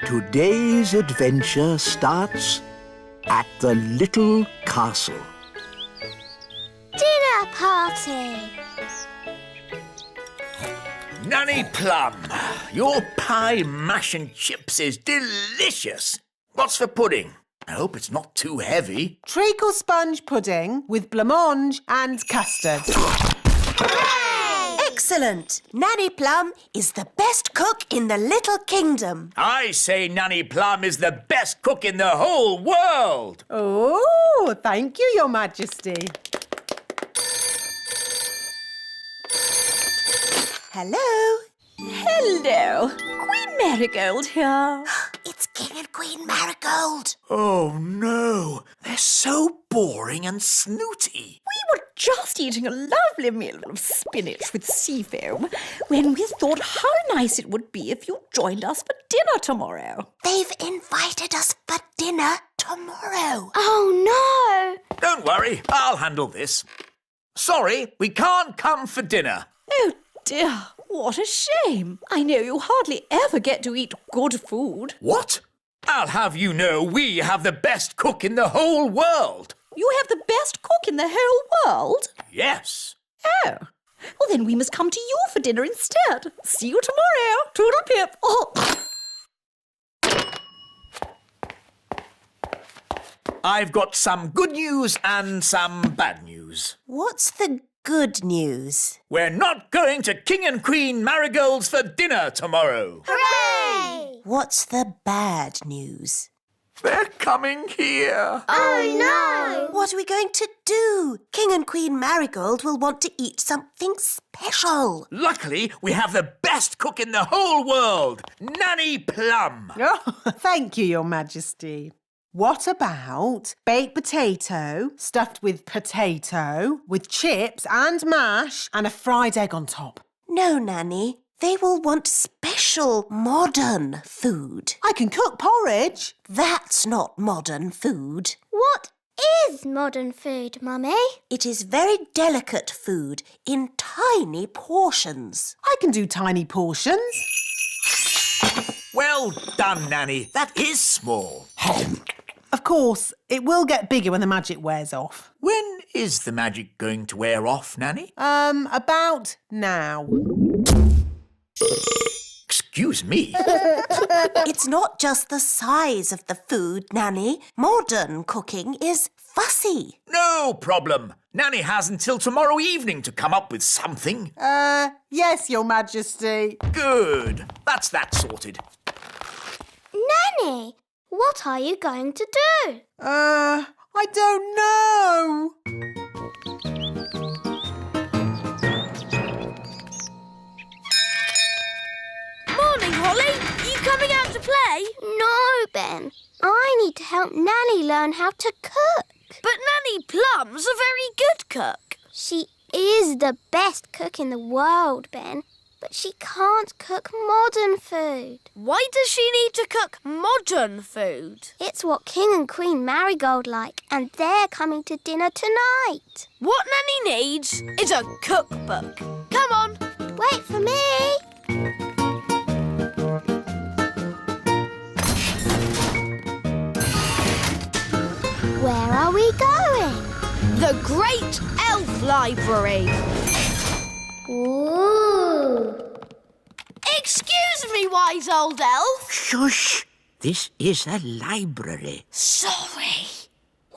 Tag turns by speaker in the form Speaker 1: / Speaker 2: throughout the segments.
Speaker 1: Today's adventure starts at the little castle.
Speaker 2: Dinner party!
Speaker 3: Nanny Plum, your pie, mash and chips is delicious. What's for pudding? I hope it's not too heavy.
Speaker 4: Treacle sponge pudding with blancmange and custard.
Speaker 2: Hooray!
Speaker 5: Excellent! Nanny Plum is the best cook in the Little Kingdom.
Speaker 3: I say Nanny Plum is the best cook in the whole world.
Speaker 4: Oh, thank you, Your Majesty.
Speaker 5: Hello.
Speaker 6: Hello, Queen Marigold here.
Speaker 5: It's King and Queen Marigold.
Speaker 3: Oh no, they're so boring and snooty.
Speaker 6: We were just eating a lovely meal of spinach with sea foam when we thought how nice it would be if you joined us for dinner tomorrow.
Speaker 5: They've invited us for dinner tomorrow.
Speaker 2: Oh no!
Speaker 3: Don't worry, I'll handle this. Sorry, we can't come for dinner.
Speaker 6: Oh dear, what a shame. I know you hardly ever get to eat good food.
Speaker 3: What? I'll have you know we have the best cook in the whole world.
Speaker 6: You have the best cook in the whole world?
Speaker 3: Yes.
Speaker 6: Oh. Well, then we must come to you for dinner instead. See you tomorrow. Toodle pip. Oh.
Speaker 3: I've got some good news and some bad news.
Speaker 5: What's the good news?
Speaker 3: We're not going to King and Queen Marigold's for dinner tomorrow.
Speaker 2: Hooray!
Speaker 5: What's the bad news?
Speaker 3: They're coming here.
Speaker 2: Oh no!
Speaker 5: What are we going to do? King and Queen Marigold will want to eat something special.
Speaker 3: Luckily, we have the best cook in the whole world, Nanny Plum.
Speaker 4: Oh, thank you, Your Majesty. What about baked potato stuffed with potato, with chips and mash and a fried egg on top?
Speaker 5: No, Nanny. They will want special modern food.
Speaker 4: I can cook porridge.
Speaker 5: That's not modern food.
Speaker 2: What is modern food, Mummy?
Speaker 5: It is very delicate food in tiny portions.
Speaker 4: I can do tiny portions.
Speaker 3: Well done, Nanny. That is small.
Speaker 4: Of course, it will get bigger when the magic wears off.
Speaker 3: When is the magic going to wear off, Nanny?
Speaker 4: About now.
Speaker 3: Excuse me.
Speaker 5: It's not just the size of the food, Nanny. Modern cooking is fussy.
Speaker 3: No problem. Nanny has until tomorrow evening to come up with something.
Speaker 4: Yes, Your Majesty.
Speaker 3: Good. That's that sorted.
Speaker 2: Nanny, what are you going to do?
Speaker 4: I don't know.
Speaker 2: Morning, Holly. Are you coming out to play? No, Ben. I need to help Nanny learn how to cook. But Nanny Plum's a very good cook. She is the best cook in the world, Ben. But she can't cook modern food. Why does she need to cook modern food? It's what King and Queen Marigold like, and they're coming to dinner tonight. What Nanny needs is a cookbook. Come on. Wait for me. Where are we going? The Great Elf Library. Ooh. Excuse me, wise old elf.
Speaker 1: Shush! This is a library.
Speaker 2: Sorry.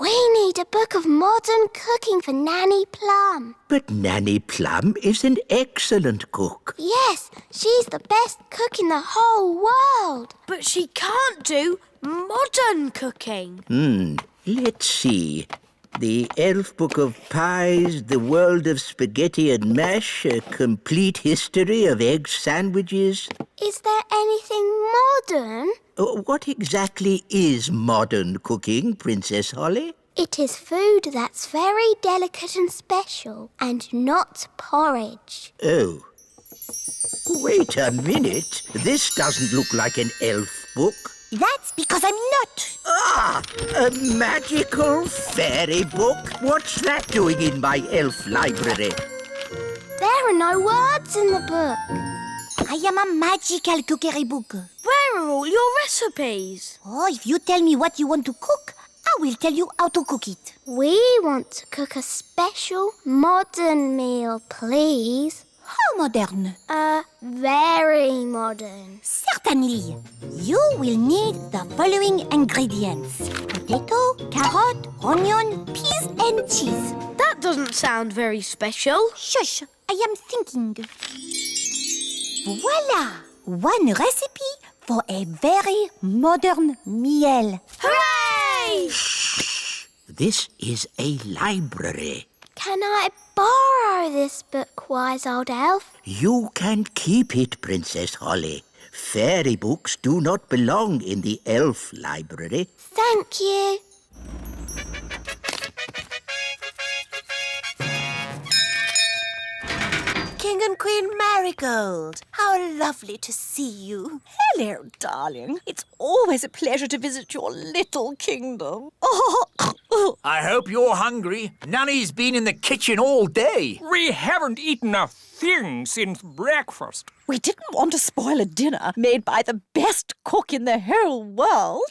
Speaker 2: We need a book of modern cooking for Nanny Plum.
Speaker 1: But Nanny Plum is an excellent cook.
Speaker 2: Yes, she's the best cook in the whole world. But she can't do modern cooking.
Speaker 1: Let's see. The Elf Book of Pies, The World of Spaghetti and Mash, A Complete History of Egg Sandwiches.
Speaker 2: Is there anything modern?
Speaker 1: What exactly is modern cooking, Princess Holly?
Speaker 2: It is food that's very delicate and special, and not porridge.
Speaker 1: Oh. Wait a minute. This doesn't look like an elf book.
Speaker 5: That's because I'm not.
Speaker 1: Ah! A magical fairy book? What's that doing in my elf library?
Speaker 2: There are no words in the book.
Speaker 5: I am a magical cookery book.
Speaker 2: Where are all your recipes?
Speaker 7: Oh, if you tell me what you want to cook, I will tell you how to cook it.
Speaker 2: We want to cook a special modern meal, please.
Speaker 7: How modern?
Speaker 2: Very modern.
Speaker 7: Certainly. You will need the following ingredients. Potato, carrot, onion, peas and cheese.
Speaker 2: That doesn't sound very special.
Speaker 7: Shush, I am thinking. Voila! One recipe for a very modern meal.
Speaker 2: Hooray!
Speaker 1: This is a library.
Speaker 2: Can I borrow this book, wise old elf?
Speaker 1: You can keep it, Princess Holly. Fairy books do not belong in the elf library.
Speaker 2: Thank you.
Speaker 5: King and Queen Marigold, how lovely to see you.
Speaker 6: Hello, darling. It's always a pleasure to visit your little kingdom.
Speaker 3: I hope you're hungry. Nanny's been in the kitchen all day.
Speaker 8: We haven't eaten a thing since breakfast.
Speaker 6: We didn't want to spoil a dinner made by the best cook in the whole world.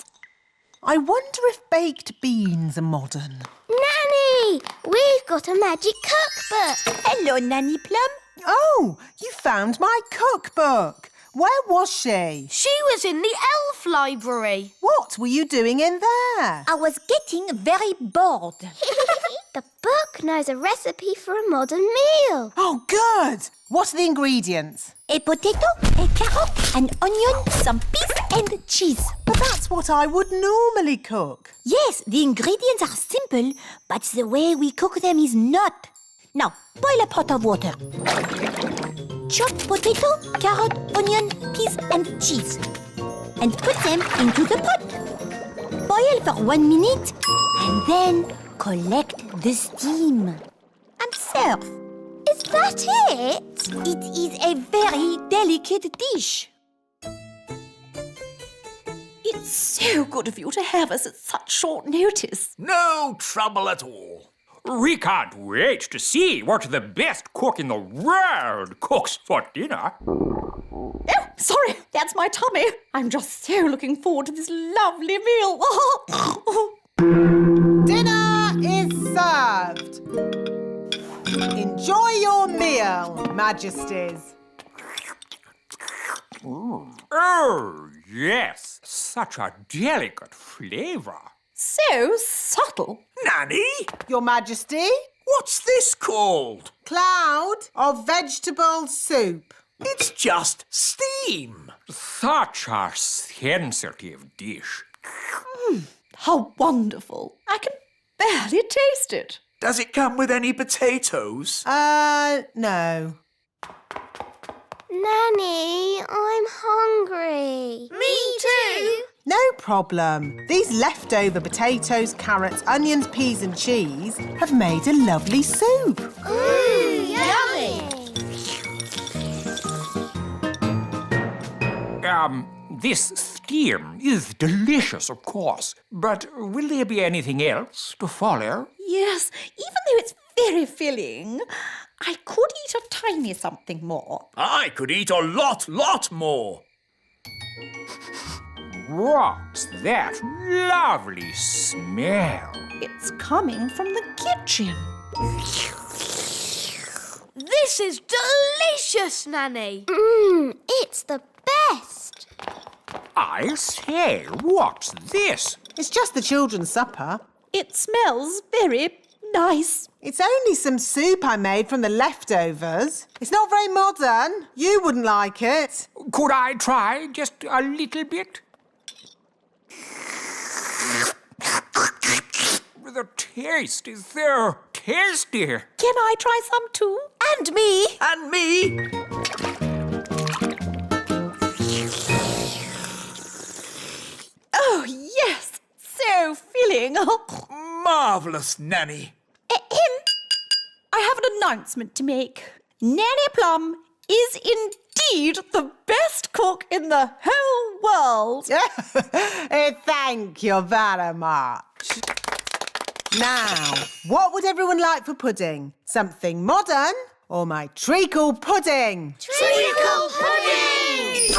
Speaker 4: I wonder if baked beans are modern.
Speaker 2: Nanny, we've got a magic cookbook.
Speaker 7: Hello, Nanny Plum.
Speaker 4: Oh, you found my cookbook. Where was she?
Speaker 2: She was in the elf library.
Speaker 4: What were you doing in there?
Speaker 7: I was getting very bored.
Speaker 2: The book knows a recipe for a modern meal.
Speaker 4: Oh, good. What are the ingredients?
Speaker 7: A potato, a carrot, an onion, some peas and cheese.
Speaker 4: But that's what I would normally cook.
Speaker 7: Yes, the ingredients are simple, but the way we cook them is not. Now, boil a pot of water. Chop potato, carrot, onion, peas and cheese. And put them into the pot. Boil for 1 minute and then collect the steam. And serve.
Speaker 2: Is that it?
Speaker 7: It is a very delicate dish.
Speaker 6: It's so good of you to have us at such short notice.
Speaker 3: No trouble at all.
Speaker 8: We can't wait to see what the best cook in the world cooks for dinner.
Speaker 6: Oh, sorry, that's my tummy. I'm just so looking forward to this lovely meal.
Speaker 4: Dinner is served. Enjoy your meal, Majesties.
Speaker 8: Oh, yes. Such a delicate flavour.
Speaker 6: So subtle.
Speaker 3: Nanny,
Speaker 4: Your Majesty,
Speaker 3: what's this called?
Speaker 4: cloud of vegetable soup.
Speaker 3: It's just steam.
Speaker 8: Such a sensitive dish.
Speaker 6: How wonderful. I can barely taste it.
Speaker 3: Does it come with any potatoes?
Speaker 4: No.
Speaker 2: Nanny, I'm hungry. Me too.
Speaker 4: No problem. These leftover potatoes, carrots, onions, peas and cheese have made a lovely soup.
Speaker 2: Ooh, yummy.
Speaker 8: This steam is delicious, of course, but will there be anything else to follow?
Speaker 6: Yes, even though it's very filling, I could eat a tiny something more.
Speaker 3: I could eat a lot more.
Speaker 8: What's that lovely smell?
Speaker 6: It's coming from the kitchen.
Speaker 2: This is delicious, Nanny. It's the best.
Speaker 8: I say, what's this?
Speaker 4: It's just the children's supper.
Speaker 6: It smells very nice.
Speaker 4: It's only some soup I made from the leftovers. It's not very modern. You wouldn't like it.
Speaker 8: Could I try just a little bit? The taste is so tasty.
Speaker 6: Can I try some too?
Speaker 5: And me.
Speaker 3: And me.
Speaker 6: Oh, yes. So filling.
Speaker 3: Marvellous, Nanny.
Speaker 6: I have an announcement to make. Nanny Plum is indeed the best cook in the whole world.
Speaker 4: Thank you very much. Now, what would everyone like for pudding? Something modern or my treacle pudding?
Speaker 2: Treacle pudding!